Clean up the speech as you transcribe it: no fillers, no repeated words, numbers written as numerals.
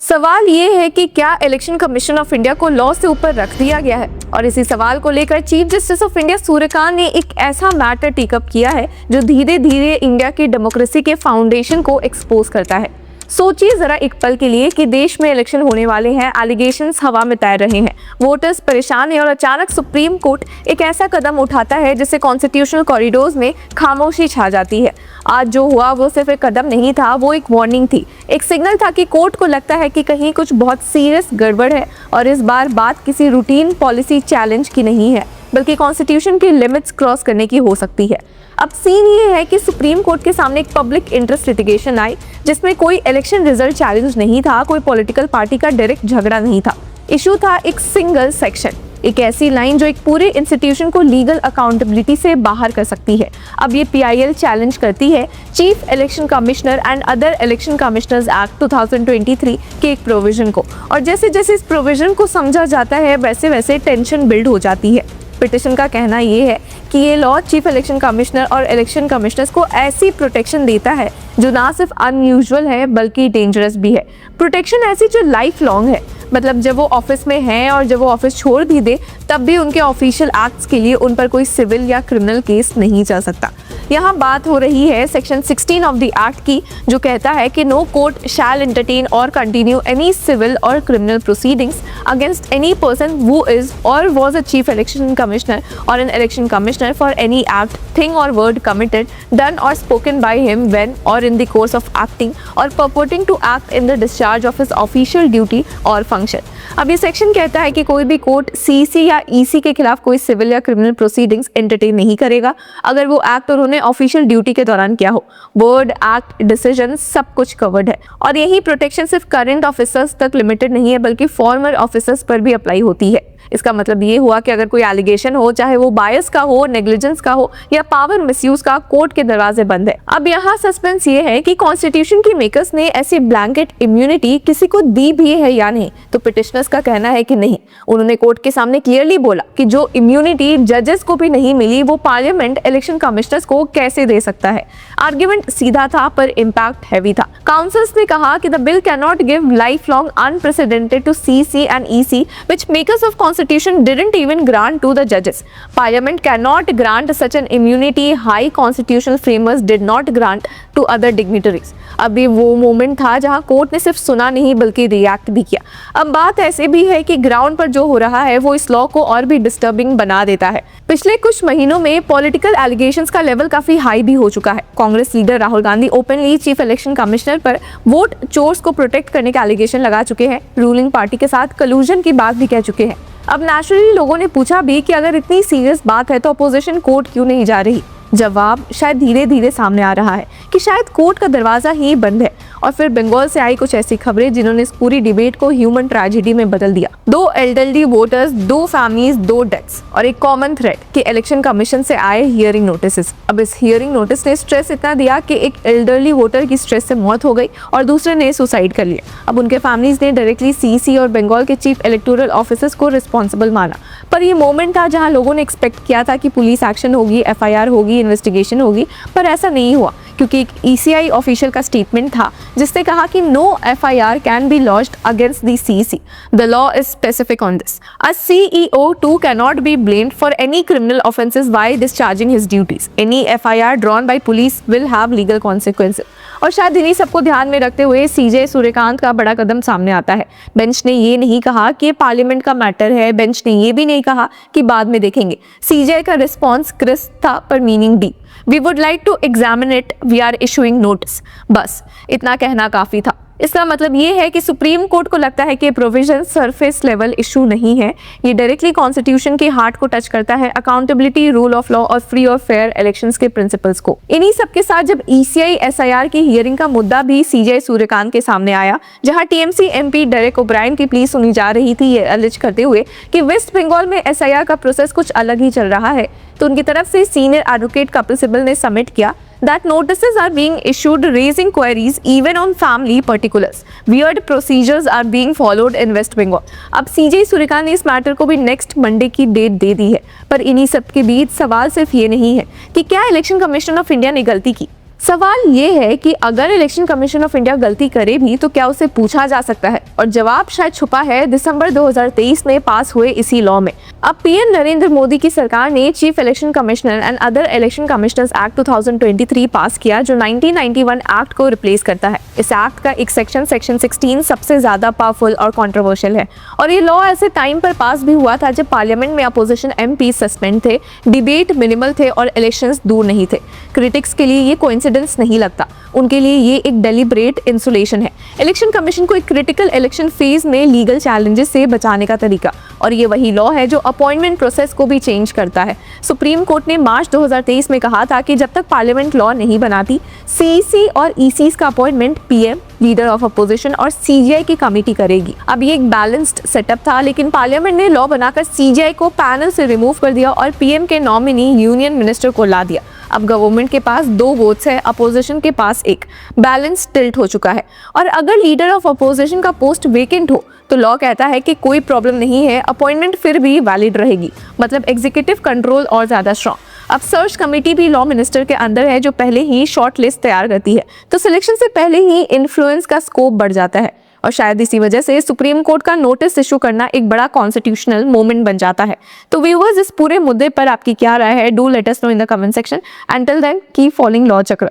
सवाल ये है कि क्या इलेक्शन कमीशन ऑफ इंडिया को लॉ से ऊपर रख दिया गया है। और इसी सवाल को लेकर chief justice of India Suryakant ने एक ऐसा मैटर टेकअप किया है जो धीरे धीरे इंडिया की डेमोक्रेसी के फाउंडेशन को एक्सपोज करता है। सोचिए जरा एक पल के लिए कि देश में इलेक्शन होने वाले हैं, एलिगेशंस हवा में तैर रहे हैं, वोटर्स परेशान हैं और अचानक सुप्रीम कोर्ट एक ऐसा कदम उठाता है जिससे कॉन्स्टिट्यूशनल कॉरिडोर्स में खामोशी छा जाती है। आज जो हुआ वो सिर्फ एक कदम नहीं था, वो एक वार्निंग थी, एक सिग्नल था कि कोर्ट को लगता है कि कहीं कुछ बहुत सीरियस गड़बड़ है और इस बार बात किसी रूटीन पॉलिसी चैलेंज की नहीं है बल्कि कॉन्स्टिट्यूशन की लिमिट्स क्रॉस करने की हो सकती है। अब सीन ये है कि सुप्रीम कोर्ट के सामने एक पब्लिक इंटरेस्ट लिटिगेशन आई जिसमें कोई इलेक्शन रिजल्ट चैलेंज नहीं था, कोई पॉलिटिकल पार्टी का डायरेक्ट झगड़ा नहीं था। इशू था एक सिंगल सेक्शन, एक ऐसी लाइन जो एक पूरे इंस्टीट्यूशन को लीगल अकाउंटेबिलिटी से बाहर कर सकती है। अब ये PIL चैलेंज करती है chief election commissioner and other election commissioners act 2023 के एक प्रोविजन को, और जैसे जैसे इस प्रोविजन को समझा जाता है वैसे वैसे टेंशन बिल्ड हो जाती है। पिटिशन का कहना ये है कि ये लॉ चीफ इलेक्शन कमिश्नर और इलेक्शन कमिश्नर्स को ऐसी प्रोटेक्शन देता है जो ना सिर्फ अनयूजुअल है बल्कि डेंजरस भी है। प्रोटेक्शन ऐसी जो लाइफ लॉन्ग है, मतलब जब वो ऑफिस में हैं और जब वो ऑफिस छोड़ भी दे तब भी उनके ऑफिशियल एक्ट्स के लिए उन पर कोई सिविल या क्रिमिनल केस नहीं चल सकता। यहाँ बात हो रही है सेक्शन 16 ऑफ द एक्ट की, जो कहता है कि no court shall entertain or continue any civil or criminal proceedings against any person who is or was a chief election commissioner or an election commissioner for any act, thing or word committed, done or spoken by him when or in the course of acting or purporting to act in the discharge of his official duty or function। अब ये section कहता है कि कोई भी court CC या EC के खिलाफ कोई सिविल या क्रिमिनल प्रोसीडिंग्स एंटरटेन नहीं करेगा अगर वो एक्ट उन्होंने ऑफिशियल ड्यूटी के दौरान किया हो। वर्ड, एक्ट, डिसीजन सब कुछ कवर्ड है और यही प्रोटेक्शन सिर्फ करंट ऑफिसर्स तक लिमिटेड नहीं है बल्कि फॉर्मर ऑफिसर्स पर भी अप्लाई होती है। इसका मतलब ये हुआ कि अगर कोई एलिगेशन हो, चाहे वो बायस का हो, नेग्लिजेंस का हो या पावर मिसयूज का, कोर्ट के दरवाजे बंद है। अब यहाँ सस्पेंस ये है कि कॉन्स्टिट्यूशन की मेकर्स ने ऐसी ब्लैंकेट इम्यूनिटी किसी को दी भी है या नहीं। तो पिटिशनर्स का कहना है कि नहीं। उन्होंने कोर्ट के सामने क्लियरली बोला कि जो इम्यूनिटी जजेस को भी नहीं मिली वो पार्लियामेंट इलेक्शन कमिश्नर्स को कैसे दे सकता है। आर्ग्यूमेंट सीधा था पर इम्पैक्ट हैवी था। काउंसिल्स ने कहा कि the bill can not give life long unprecedented to CC and EC which makers of constitution didn't even grant to the judges. Parliament cannot grant such an immunity high constitutional framers did not grant to other dignitaries। अब ये वो moment था जहां court ने सिर्फ सुना नहीं बल्कि रिएक्ट भी किया। अब बात ऐसे भी है कि ग्राउंड पर जो हो रहा है वो इस लॉ को और भी डिस्टर्बिंग बना देता है। पिछले कुछ महीनों में पॉलिटिकल एलिगेशंस का लेवल काफी हाई भी हो चुका है। Congress leader Rahul Gandhi openly chief election commissioner पर वोट चोर्स को प्रोटेक्ट करने के एलिगेशन लगा चुके हैं। रूलिंग पार्टी के साथ कलूजन की बात भी कह चुके हैं। अब नेचुरली लोगों ने पूछा भी कि अगर इतनी सीरियस बात है तो अपोजिशन कोर्ट क्यों नहीं जा रही। जवाब शायद धीरे धीरे सामने आ रहा है कि शायद कोर्ट का दरवाजा ही बंद है। और फिर बंगाल से आई कुछ ऐसी खबरें जिन्होंने इस पूरी डिबेट को ह्यूमन ट्रेजेडी में बदल दिया। 2 एल्डरली वोटर्स, 2 फैमिलीज, 2 डेथ्स और एक कॉमन थ्रेड कि इलेक्शन कमीशन से आए हियरिंग नोटिस। अब इस हियरिंग नोटिस ने स्ट्रेस इतना दिया कि एक एल्डरली वोटर की स्ट्रेस से मौत हो गई और दूसरे ने सुसाइड कर लिया। अब उनके फैमिलीज ने डायरेक्टली CC और बंगाल के चीफ इलेक्टोरल ऑफिसर्स को रिस्पॉन्सिबल माना। पर ये मोमेंट था जहां लोगों ने एक्सपेक्ट किया था कि पुलिस एक्शन होगी, FIR होगी, इन्वेस्टिगेशन होगी, पर ऐसा नहीं हुआ क्योंकि एक ECI ऑफिशियल का स्टेटमेंट था जिसने कहा कि no FIR can be launched against the CC। The law is specific on this. A CEO too cannot be blamed for any criminal offences while discharging his duties. Any FIR drawn by police will have legal consequences। और शायद इन्हीं सबको ध्यान में रखते हुए CJ Suryakant का बड़ा कदम सामने आता है। बेंच ने ये नहीं कहा कि ये पार्लियामेंट का मैटर है, बेंच ने ये भी नहीं कहा कि बाद में देखेंगे। CJ का रिस्पॉन्स क्रिस्प था पर meaning deep. We would like to examine it, we are issuing notice। बस इतना कहना काफी था। इसका मतलब ये है कि सुप्रीम कोर्ट को लगता है कि प्रोविजन सरफेस लेवल इशू नहीं है, ये डायरेक्टली कॉन्स्टिट्यूशन के हार्ट को टच करता है, अकाउंटेबिलिटी, रूल ऑफ लॉ और फ्री और फेयर इलेक्शंस के प्रिंसिपल्स को। इन्हीं सब के साथ जब ECI SIR की हियरिंग का मुद्दा भी CJ सूर्यकांत के सामने आया, जहां TMC MP डेरेक ओब्रायन की प्ली सुनी जा रही थी ये एलिज करते हुए कि वेस्ट बंगाल में SIR का प्रोसेस कुछ अलग ही चल रहा है, तो उनकी तरफ से सीनियर एडवोकेट कपिल सिब्बल ने सबमिट किया that notices are being issued raising queries even on family particulars. Weird procedures are being followed in West Bengal। अब CJ सूर्यकांत ने इस मैटर को भी नेक्स्ट मंडे की डेट दे दी है। पर इन्हीं सब के बीच सवाल सिर्फ ये नहीं है कि क्या इलेक्शन कमीशन ऑफ इंडिया ने गलती की, सवाल ये है कि अगर इलेक्शन कमीशन ऑफ इंडिया गलती करे भी तो क्या उसे पूछा जा सकता है, और जवाब शायद छुपा है दिसंबर 2023 में पास हुए इसी लॉ में। अब पीएम नरेंद्र मोदी की सरकार ने chief election commissioner and other election commissioners act 2023 पास किया, जो 1991 एक्ट को रिप्लेस करता है। इस एक्ट का एक सेक्शन 16 सबसे ज्यादा पावरफुल और कंट्रोवर्शियल है, और ये लॉ ऐसे टाइम पर पास भी हुआ था जब पार्लियामेंट में अपोजिशन एमपी सस्पेंड थे, डिबेट मिनिमल थे और इलेक्शंस दूर नहीं थे। क्रिटिक्स के लिए ये कोइंसिडेंस नहीं लगता, उनके लिए ये एक डेलिब्रेट इंसुलेशन है, इलेक्शन कमीशन को एक क्रिटिकल इलेक्शन फेज में लीगल चैलेंजेस से बचाने का तरीका। और ये वही लॉ है जो अपॉइंटमेंट प्रोसेस को भी चेंज करता है। सुप्रीम कोर्ट ने मार्च 2023 में कहा था कि जब तक पार्लियामेंट लॉ नहीं बनाती, सीईसी और ईसीस का appointment PM, leader of opposition और सीजीआई की कमेटी करेगी। अब ये एक बैलेंस्ड सेटअप था, लेकिन पार्लियामेंट ने लॉ बनाकर सीजीआई को पैनल से रिमूव कर दिया और पीएम के नॉमिनी यूनियन मिनिस्टर को ला दिया। अब गवर्नमेंट के पास 2 वोट्स है, अपोजिशन के पास 1। बैलेंस टिल्ट हो चुका है। और अगर लीडर ऑफ अपोजिशन का पोस्ट वेकेंट हो तो लॉ कहता है कि कोई प्रॉब्लम नहीं है, अपॉइंटमेंट फिर भी वैलिड रहेगी, मतलब एग्जीक्यूटिव कंट्रोल और ज्यादा स्ट्रॉन्ग। अब सर्च कमेटी भी लॉ मिनिस्टर के अंदर है, जो पहले ही शॉर्ट लिस्ट तैयार करती है, तो सिलेक्शन से पहले ही इन्फ्लुएंस का स्कोप बढ़ जाता है। और शायद इसी वजह से सुप्रीम कोर्ट का नोटिस इशू करना एक बड़ा कॉन्स्टिट्यूशनल मोमेंट बन जाता है। तो व्यूअर्स, इस पूरे मुद्दे पर आपकी क्या राय है? Do let us know in the comment section. And till then keep following law चक्र।